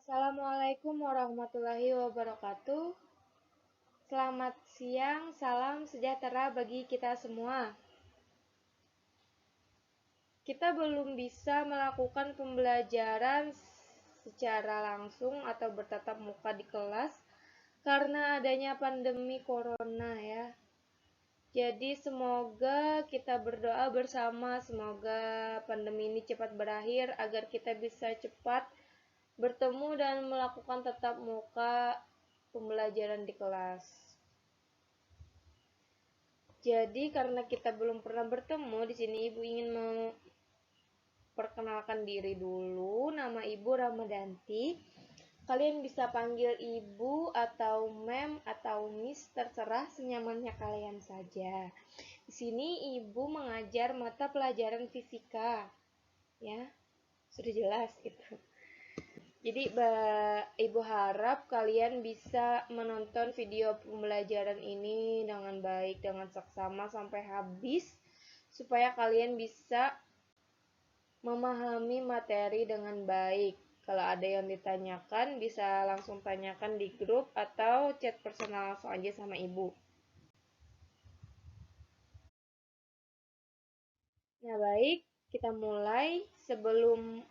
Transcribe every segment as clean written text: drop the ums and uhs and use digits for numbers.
Assalamualaikum warahmatullahi wabarakatuh. Selamat siang, salam sejahtera bagi kita semua. Kita belum bisa melakukan pembelajaran secara langsung atau bertatap muka di kelas karena adanya pandemi corona ya. Jadi semoga kita berdoa bersama, semoga pandemi ini cepat berakhir agar kita bisa cepat bertemu dan melakukan tatap muka pembelajaran di kelas. Jadi karena kita belum pernah bertemu, di sini Ibu ingin memperkenalkan diri dulu. Nama Ibu Ramadanti. Kalian bisa panggil Ibu atau Mem atau Miss, terserah senyamannya kalian saja. Di sini Ibu mengajar mata pelajaran fisika. Ya, sudah jelas gitu. Jadi Ibu harap kalian bisa menonton video pembelajaran ini dengan baik, dengan seksama sampai habis, supaya kalian bisa memahami materi dengan baik. Kalau ada yang ditanyakan, bisa langsung tanyakan di grup atau chat personal langsung aja sama Ibu. Nah, baik, kita mulai. Sebelum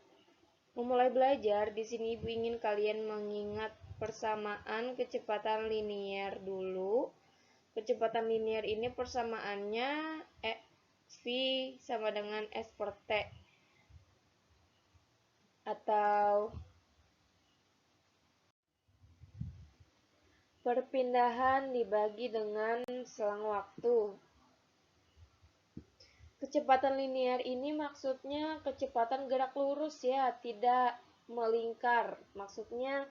memulai belajar, di sini Ibu ingin kalian mengingat persamaan kecepatan linier dulu. Kecepatan linier ini persamaannya V sama dengan S per T. Atau perpindahan dibagi dengan selang waktu. Kecepatan linier ini maksudnya kecepatan gerak lurus ya, tidak melingkar. Maksudnya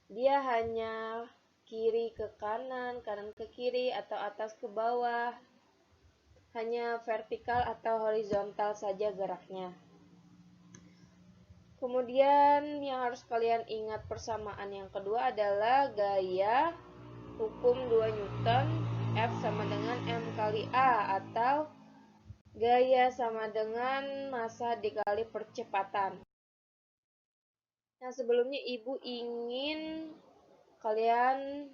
dia hanya kiri ke kanan, kanan ke kiri, atau atas ke bawah. Hanya vertikal atau horizontal saja geraknya. Kemudian yang harus kalian ingat persamaan yang kedua adalah gaya hukum 2 Newton, F sama dengan M kali A, atau gaya sama dengan massa dikali percepatan. Nah, sebelumnya Ibu ingin kalian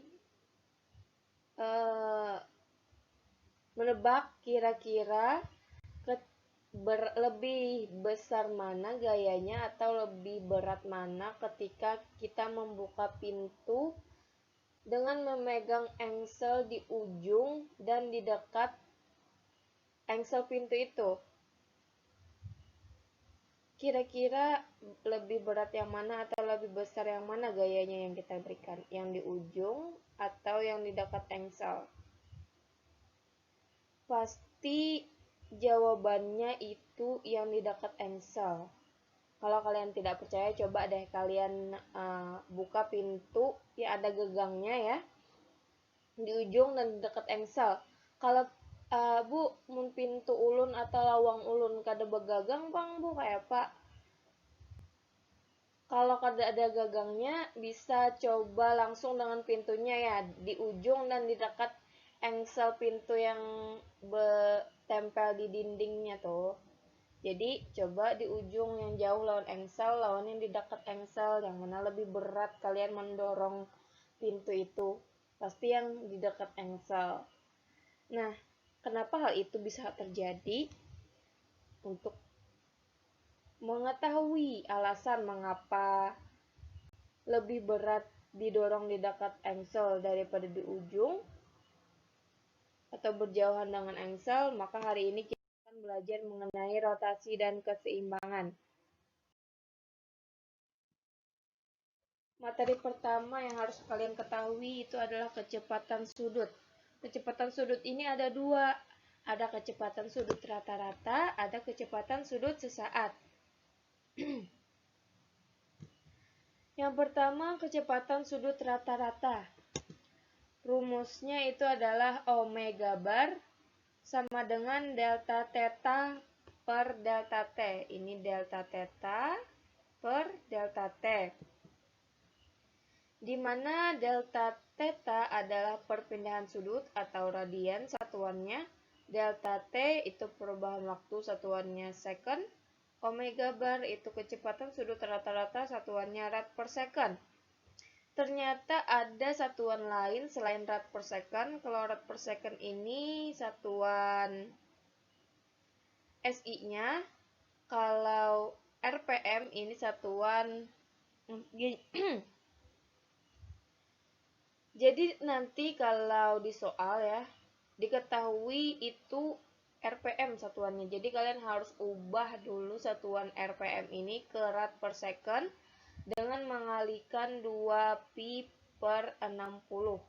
menebak kira-kira lebih besar mana gayanya atau lebih berat mana ketika kita membuka pintu dengan memegang engsel di ujung dan di dekat engsel pintu itu. Kira-kira lebih berat yang mana atau lebih besar yang mana gayanya yang kita berikan? Yang di ujung atau yang di dekat engsel? Pasti jawabannya itu yang di dekat engsel. Kalau kalian tidak percaya, coba deh kalian buka pintu ya, ada gegangnya ya, di ujung dan di dekat engsel. Kalau Bu, mun pintu ulun atau lawang ulun kada begagang bang Bu, kayak Pak. Kalau kada ada gagangnya, bisa coba langsung dengan pintunya ya, di ujung dan di dekat engsel pintu yang tempel di dindingnya tuh. Jadi coba di ujung yang jauh lawan engsel, lawan yang di dekat engsel, yang mana lebih berat kalian mendorong pintu itu? Pasti yang di dekat engsel. Nah, kenapa hal itu bisa terjadi? Untuk mengetahui alasan mengapa lebih berat didorong di dekat engsel daripada di ujung atau berjauhan dengan engsel, maka hari ini kita akan belajar mengenai rotasi dan keseimbangan. Materi pertama yang harus kalian ketahui itu adalah kecepatan sudut. Kecepatan sudut ini ada dua. Ada kecepatan sudut rata-rata, ada kecepatan sudut sesaat. Yang pertama, kecepatan sudut rata-rata. Rumusnya itu adalah omega bar sama dengan delta theta per delta t. Ini delta theta per delta t. Di mana delta theta adalah perpindahan sudut atau radian satuannya. Delta t itu perubahan waktu satuannya second. Omega bar itu kecepatan sudut rata-rata satuannya rad per second. Ternyata ada satuan lain selain rad per second. Kalau rad per second ini satuan SI-nya. Kalau RPM ini satuan jadi nanti kalau di soal ya, diketahui itu RPM satuannya. Jadi kalian harus ubah dulu satuan RPM ini ke rad per second dengan mengalihkan 2 pi per 60.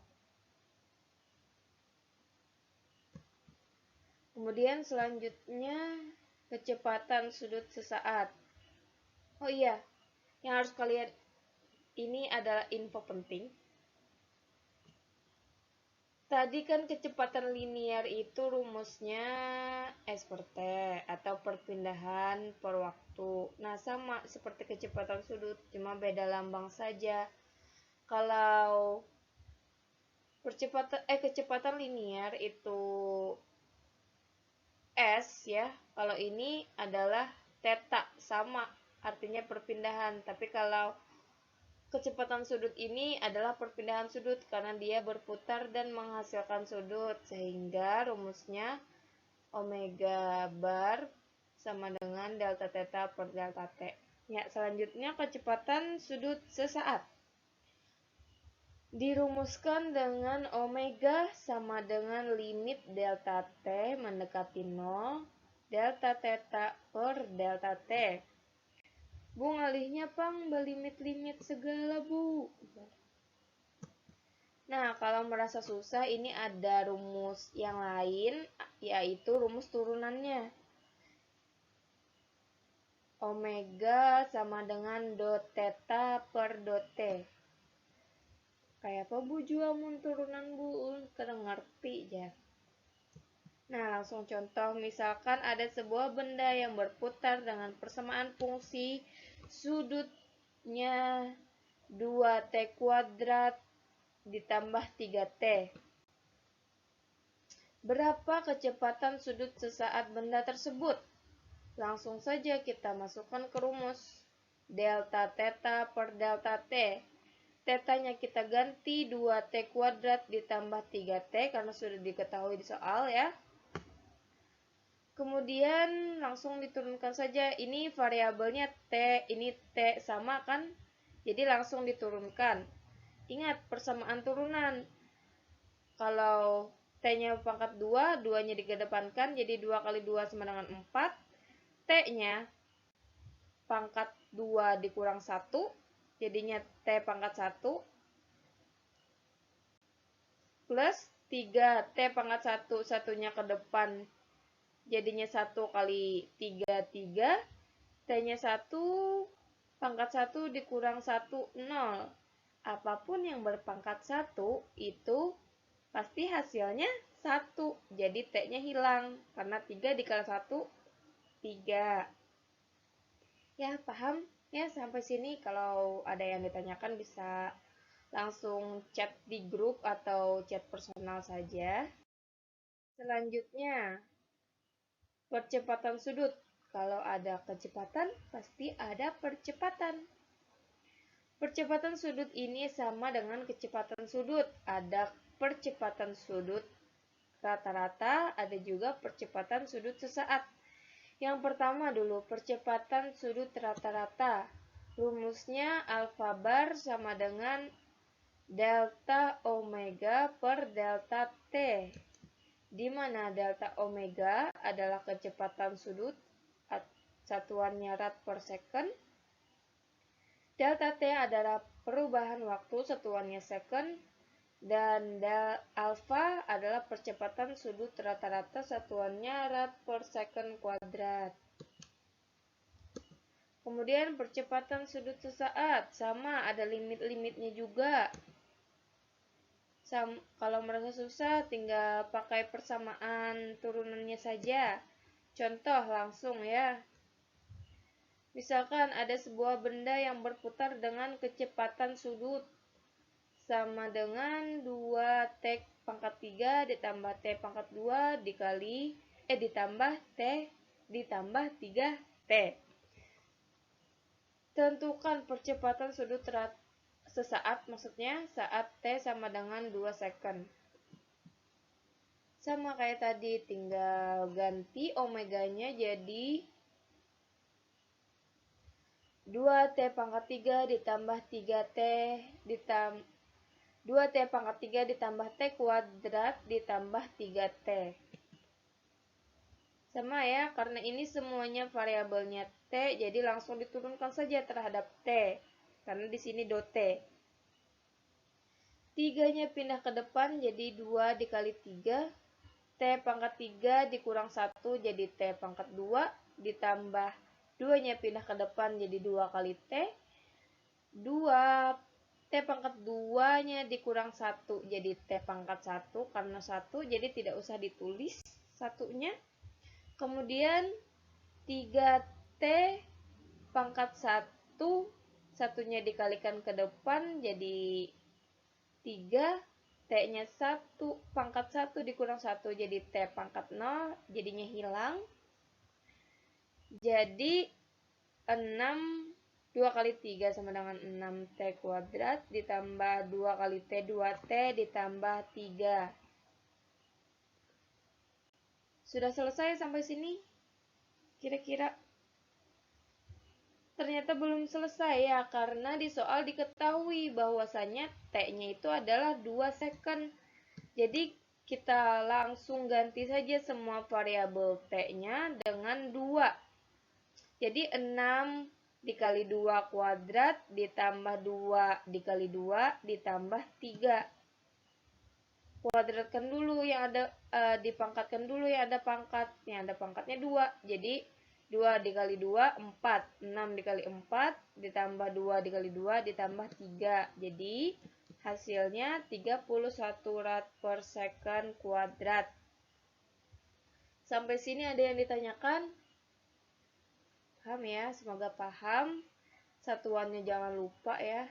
Kemudian selanjutnya kecepatan sudut sesaat. Oh iya, yang harus kalian ini adalah info penting. Tadi kan kecepatan linear itu rumusnya S per T atau perpindahan per waktu. Nah, sama seperti kecepatan sudut, cuma beda lambang saja. Kalau kecepatan linear itu S ya. Kalau ini adalah theta, sama artinya perpindahan. Tapi kalau kecepatan sudut ini adalah perpindahan sudut karena dia berputar dan menghasilkan sudut, sehingga rumusnya omega bar sama dengan delta theta per delta t. Ya, selanjutnya kecepatan sudut sesaat. Dirumuskan dengan omega sama dengan limit delta t mendekati 0, delta theta per delta t. Bu, ngalihnya pang belimit-limit segala, Bu. Nah, kalau merasa susah, ini ada rumus yang lain, yaitu rumus turunannya. Omega sama dengan dot theta per dot t. Kayak apa, Bu, juamun turunan, Bu? Kadang ngerti ya. Nah, langsung contoh. Misalkan ada sebuah benda yang berputar dengan persamaan fungsi sudutnya 2t kuadrat ditambah 3t. Berapa kecepatan sudut sesaat benda tersebut? Langsung saja kita masukkan ke rumus. Delta theta per delta t. Theta-nya kita ganti 2t kuadrat ditambah 3t karena sudah diketahui di soal ya. Kemudian langsung diturunkan saja. Ini variabelnya t, ini t sama kan? Jadi langsung diturunkan. Ingat persamaan turunan. Kalau t-nya pangkat 2, 2-nya dikedepankan, jadi 2 kali 2 sama dengan 4. T-nya pangkat 2 dikurang 1, jadinya t pangkat 1. Plus 3, t pangkat 1, satunya ke depan, jadinya 1 kali 3, 3. T-nya 1, pangkat 1 dikurang 1, 0. Apapun yang berpangkat 1 itu pasti hasilnya 1. Jadi T-nya hilang. Karena 3 dikali 1, 3. Ya, paham? Ya, sampai sini kalau ada yang ditanyakan bisa langsung chat di grup atau chat personal saja. Selanjutnya, percepatan sudut. Kalau ada kecepatan, pasti ada percepatan. Percepatan sudut ini sama dengan kecepatan sudut. Ada percepatan sudut rata-rata, ada juga percepatan sudut sesaat. Yang pertama dulu, percepatan sudut rata-rata. Rumusnya alfa bar sama dengan delta omega per delta t. Di mana delta omega adalah kecepatan sudut, satuannya rad per second. Delta t adalah perubahan waktu, satuannya second. Dan alfa adalah percepatan sudut rata-rata, satuannya rad per second kuadrat. Kemudian percepatan sudut sesaat, sama ada limit-limitnya juga. Kalau merasa susah, tinggal pakai persamaan turunannya saja. Contoh langsung ya. Misalkan ada sebuah benda yang berputar dengan kecepatan sudut sama dengan 2t pangkat 3 ditambah t pangkat 2 ditambah t ditambah 3t. Tentukan percepatan sudut sesaat, maksudnya saat T sama dengan 2 second. Sama kayak tadi, tinggal ganti omeganya jadi 2T pangkat 3 ditambah 3T ditambah 2T pangkat 3 ditambah T kuadrat ditambah 3T. Sama ya, karena ini semuanya variabelnya T, jadi langsung diturunkan saja terhadap T. Karena di sini dot T. 3-nya pindah ke depan jadi 2 dikali 3. T pangkat 3 dikurang 1 jadi T pangkat 2. Ditambah 2-nya pindah ke depan jadi 2 kali T. 2 T pangkat 2-nya dikurang 1 jadi T pangkat 1. Karena 1 jadi tidak usah ditulis satunya. Kemudian 3T pangkat 1, satunya dikalikan ke depan jadi 3, T-nya 1 pangkat 1 dikurang 1 jadi T pangkat 0, jadinya hilang. Jadi 6, 2 kali 3 sama dengan 6T kuadrat ditambah 2 kali T, 2T ditambah 3. Sudah selesai sampai sini? Kira-kira? Ternyata belum selesai ya, karena di soal diketahui bahwasanya T-nya itu adalah 2 second. Jadi kita langsung ganti saja semua variabel T-nya dengan 2. Jadi 6 dikali 2 kuadrat ditambah 2 dikali 2 ditambah 3. Kuadratkan dulu yang ada, dipangkatkan dulu yang ada pangkat. Yang ada pangkatnya 2. Jadi 2 dikali 2, 4. 6 dikali 4 ditambah 2 dikali 2 ditambah 3. Jadi hasilnya 31 rad per second kuadrat. Sampai sini ada yang ditanyakan? Paham ya? Semoga paham. Satuannya jangan lupa ya.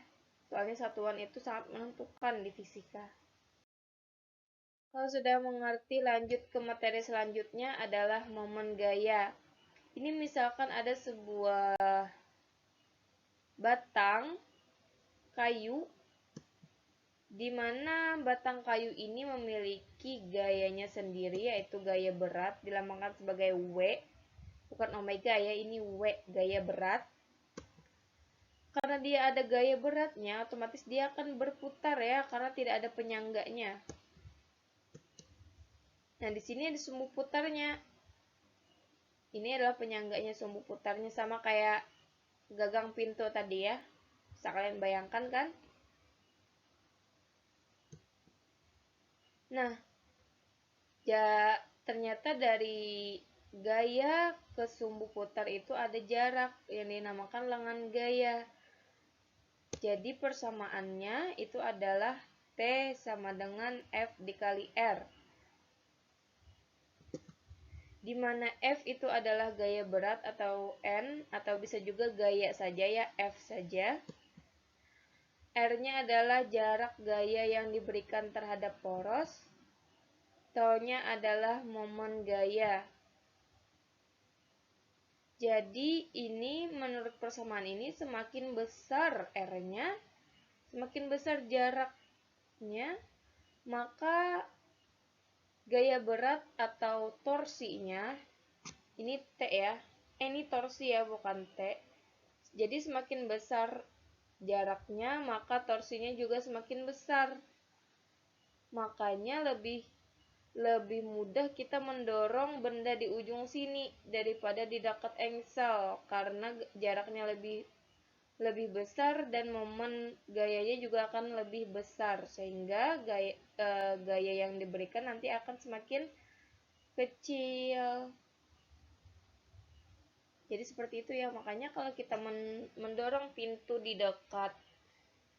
Soalnya satuan itu sangat menentukan di fisika. Kalau sudah mengerti, lanjut ke materi selanjutnya adalah momen gaya. Ini misalkan ada sebuah batang kayu, di mana batang kayu ini memiliki gayanya sendiri, yaitu gaya berat, dilambangkan sebagai W. Bukan omega ya, ini W, gaya berat. Karena dia ada gaya beratnya, otomatis dia akan berputar ya, karena tidak ada penyangganya. Nah, di sini ada sumbu putarnya. Ini adalah penyangganya sumbu putarnya, sama kayak gagang pintu tadi ya. Bisa kalian bayangkan kan? Nah, ternyata dari gaya ke sumbu putar itu ada jarak yang dinamakan lengan gaya. Jadi persamaannya itu adalah T sama dengan F dikali R. Di mana F itu adalah gaya berat atau N, atau bisa juga gaya saja ya, F saja. R-nya adalah jarak gaya yang diberikan terhadap poros. T-nya adalah momen gaya. Jadi ini menurut persamaan ini semakin besar R-nya, semakin besar jaraknya, maka gaya berat atau torsinya, ini T ya, ini torsi ya bukan T. Jadi semakin besar jaraknya, maka torsinya juga semakin besar. Makanya lebih mudah kita mendorong benda di ujung sini daripada di dekat engsel, karena jaraknya lebih besar dan momen gayanya juga akan lebih besar, sehingga gaya yang diberikan nanti akan semakin kecil. Jadi seperti itu ya, makanya kalau kita mendorong pintu di dekat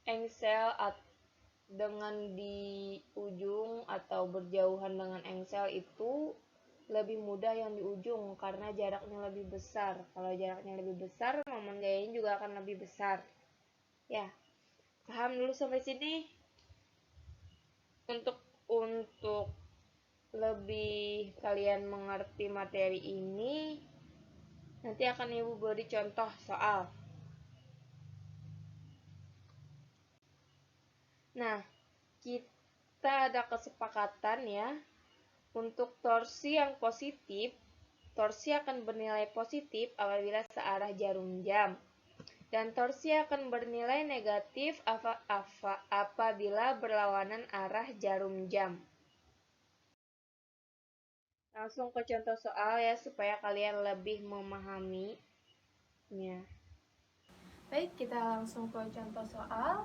engsel dengan di ujung atau berjauhan dengan engsel itu lebih mudah yang di ujung karena jaraknya lebih besar. Kalau jaraknya lebih besar, momen gayanya juga akan lebih besar. Ya, paham dulu sampai sini? Untuk lebih kalian mengerti materi ini, nanti akan Ibu beri contoh soal. Nah, kita ada kesepakatan ya, untuk torsi yang positif, torsi akan bernilai positif apabila searah jarum jam. Dan torsi akan bernilai negatif apabila berlawanan arah jarum jam. Langsung ke contoh soal ya, supaya kalian lebih memahaminya. Baik, kita langsung ke contoh soal.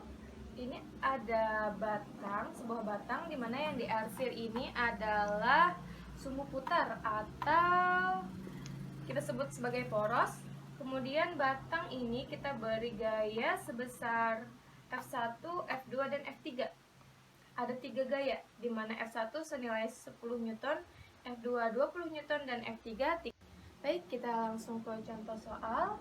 Ini ada batang, sebuah batang di mana yang diarsir ini adalah sumbu putar atau kita sebut sebagai poros. Kemudian batang ini kita beri gaya sebesar F1, F2, dan F3. Ada 3 gaya, di mana F1 senilai 10 Newton, F2 20 Newton, dan F3 3. Baik, kita langsung ke contoh soal.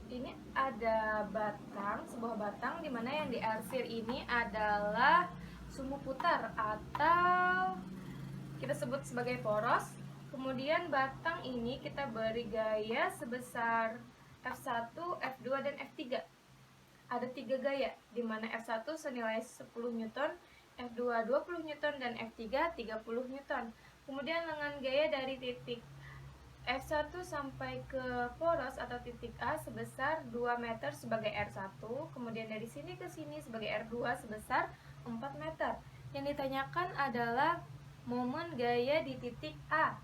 Ini ada batang, sebuah batang di mana yang diarsir ini adalah sumbu putar atau kita sebut sebagai poros. Kemudian batang ini kita beri gaya sebesar F1, F2, dan F3. Ada 3 gaya, di mana F1 senilai 10 Newton, F2 20 Newton, dan F3 30 Newton. Kemudian dengan gaya dari titik F1 sampai ke poros atau titik A sebesar 2 meter sebagai R1, kemudian dari sini ke sini sebagai R2 sebesar 4 meter. Yang ditanyakan adalah momen gaya di titik A.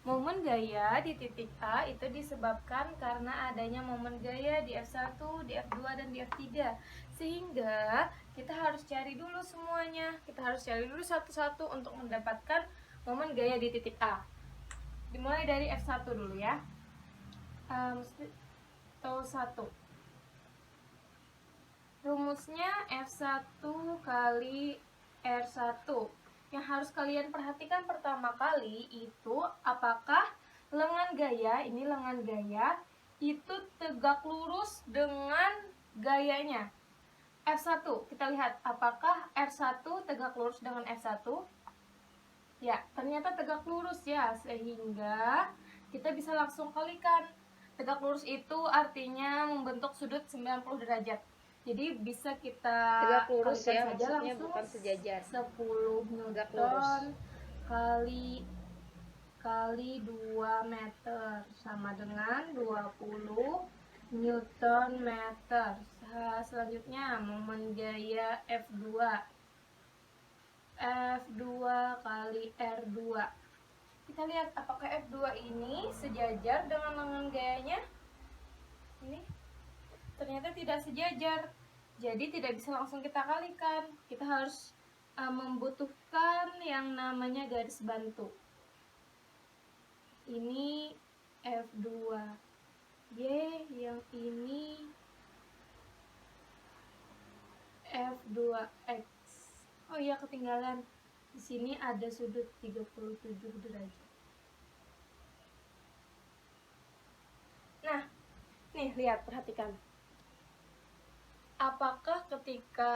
Momen gaya di titik A itu disebabkan karena adanya momen gaya di F1, di F2, dan di F3. Sehingga kita harus cari dulu semuanya. Kita harus cari dulu satu-satu untuk mendapatkan momen gaya di titik A. Dimulai dari F1 dulu ya. T1. Rumusnya F1 kali R1. Yang harus kalian perhatikan pertama kali itu apakah lengan gaya, ini lengan gaya, itu tegak lurus dengan gayanya. F1, kita lihat apakah R1 tegak lurus dengan F1. Ya, ternyata tegak lurus ya, sehingga kita bisa langsung kalikan. Tegak lurus itu artinya membentuk sudut 90 derajat. Jadi bisa kita tegak lurus ya, saja maksudnya langsung bukan sejajar. 10 Newton kali 2 meter sama dengan 20 Newton meter. Selanjutnya momen gaya F2. F2 kali R2. Kita lihat apakah F2 ini sejajar dengan lengan gayanya. Ini ternyata tidak sejajar, jadi tidak bisa langsung kita kalikan. Kita harus membutuhkan yang namanya garis bantu. Ini F2 Y, yang ini F2X. Oh iya, ketinggalan. Di sini ada sudut 37 derajat. Nah, nih lihat, perhatikan. Apakah ketika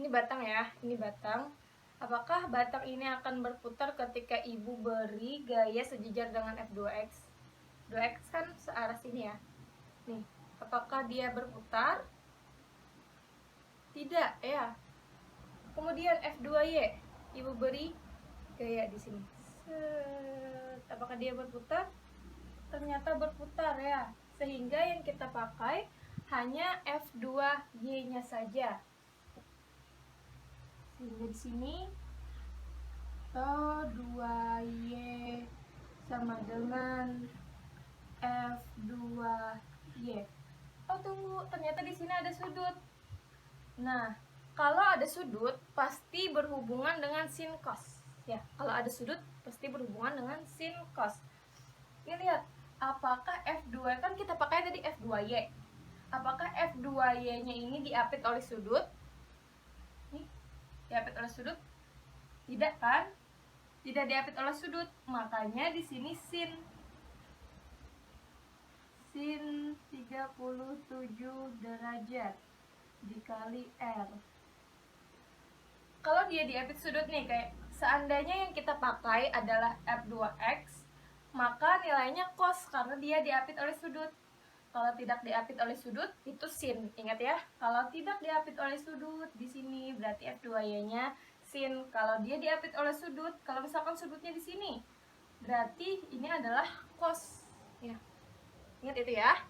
ini batang ya, ini batang. Apakah batang ini akan berputar ketika ibu beri gaya sejajar dengan F2X? 2X kan searah sini ya. Nih, apakah dia berputar? Tidak ya. Kemudian F2Y, ibu beri gaya di sini. Apakah dia berputar? Ternyata berputar ya. Sehingga yang kita pakai hanya F2Y-nya saja. Sehingga di sini T2Y sama dengan F2Y. Oh tunggu, ternyata di sini ada sudut. Nah, kalau ada sudut pasti berhubungan dengan sin cos. Ya, kalau ada sudut pasti berhubungan dengan sin cos. Ini lihat, apakah F2 kan kita pakai tadi F2Y. Apakah F2Y-nya ini diapit oleh sudut? Nih, diapit oleh sudut? Tidak kan? Tidak diapit oleh sudut, makanya di sini sin 37 derajat dikali R. Kalau dia diapit sudut nih, kayak seandainya yang kita pakai adalah F2X, maka nilainya cos karena dia diapit oleh sudut. Kalau tidak diapit oleh sudut itu sin. Ingat ya, kalau tidak diapit oleh sudut di sini berarti F2Y-nya sin. Kalau dia diapit oleh sudut, kalau misalkan sudutnya di sini, berarti ini adalah cos. Ya. Ingat itu ya.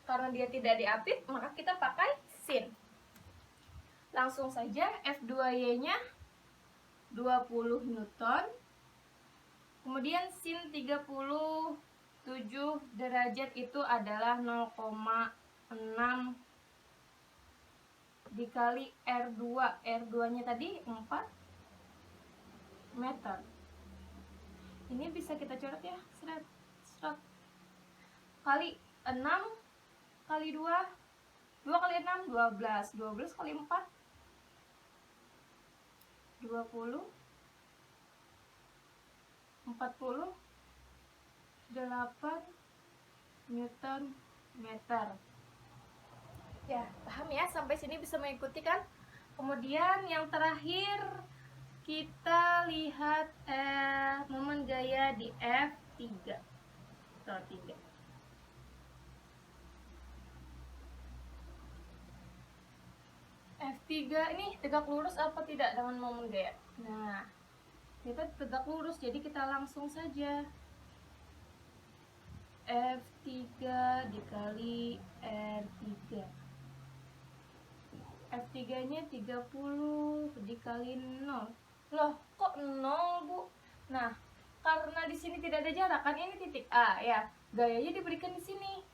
Karena dia tidak diapit, maka kita pakai sin. Langsung saja F2Y-nya 20 Newton. Kemudian sin 37 derajat itu adalah 0,6 dikali R2. R2-nya tadi 4 meter. Ini bisa kita coret ya. Seret. Kali 6 kali 2. 2 kali 6, 12. 12 kali 4, 20. 48 Newton meter. Ya, paham ya? Sampai sini bisa mengikuti kan? Kemudian yang terakhir kita lihat momen gaya di F3. F3 ini tegak lurus apa tidak dengan momen gaya? Nah, kita tegak lurus, jadi kita langsung saja F3 dikali R3. F3-nya 30 dikali 0. Loh, kok 0, Bu? Nah, karena di sini tidak ada jarak, kan ini titik A ya. Gayanya diberikan di sini.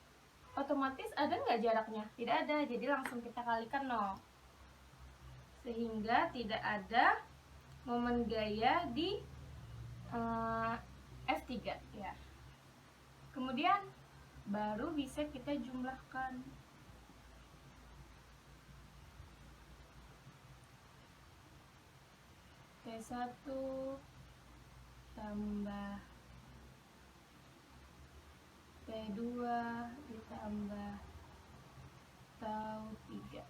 Otomatis ada nggak jaraknya? Tidak ada, jadi langsung kita kalikan 0. Sehingga tidak ada momen gaya di F3 ya. Kemudian baru bisa kita jumlahkan. T1 tambah T2 ditambah tau 3.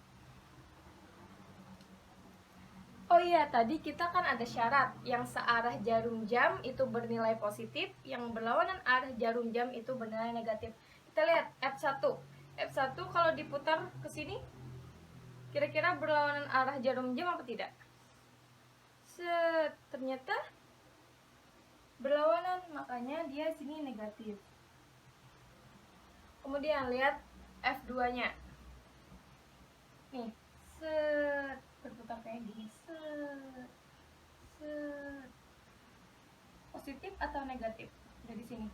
Oh iya, tadi kita kan ada syarat yang searah jarum jam itu bernilai positif, yang berlawanan arah jarum jam itu bernilai negatif. Kita lihat F1. F1 kalau diputar ke sini, kira-kira berlawanan arah jarum jam apa tidak? Ternyata berlawanan, makanya dia sini negatif. Kemudian lihat F2-nya. Nih, berputar kayak gini. Positif atau negatif? Dari sini.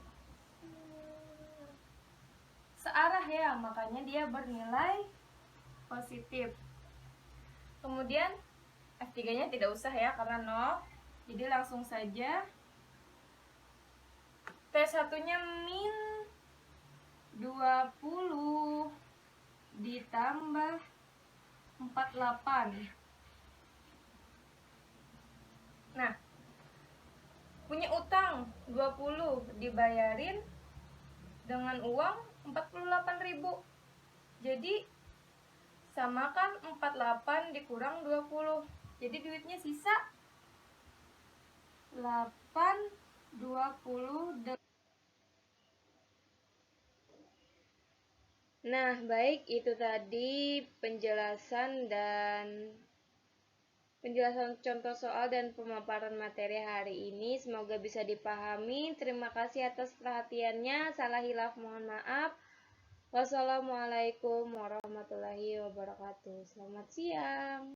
Searah ya, makanya dia bernilai positif. Kemudian F3-nya tidak usah ya, karena 0. Jadi langsung saja T1-nya min 20 ditambah 48. Nah, punya utang 20 dibayarin dengan uang 48.000. Jadi samakan 48 dikurang 20. Jadi duitnya sisa 8,20. Nah, baik, itu tadi penjelasan contoh soal dan pemaparan materi hari ini. Semoga bisa dipahami. Terima kasih atas perhatiannya. Salah hilaf mohon maaf. Wassalamualaikum warahmatullahi wabarakatuh. Selamat siang.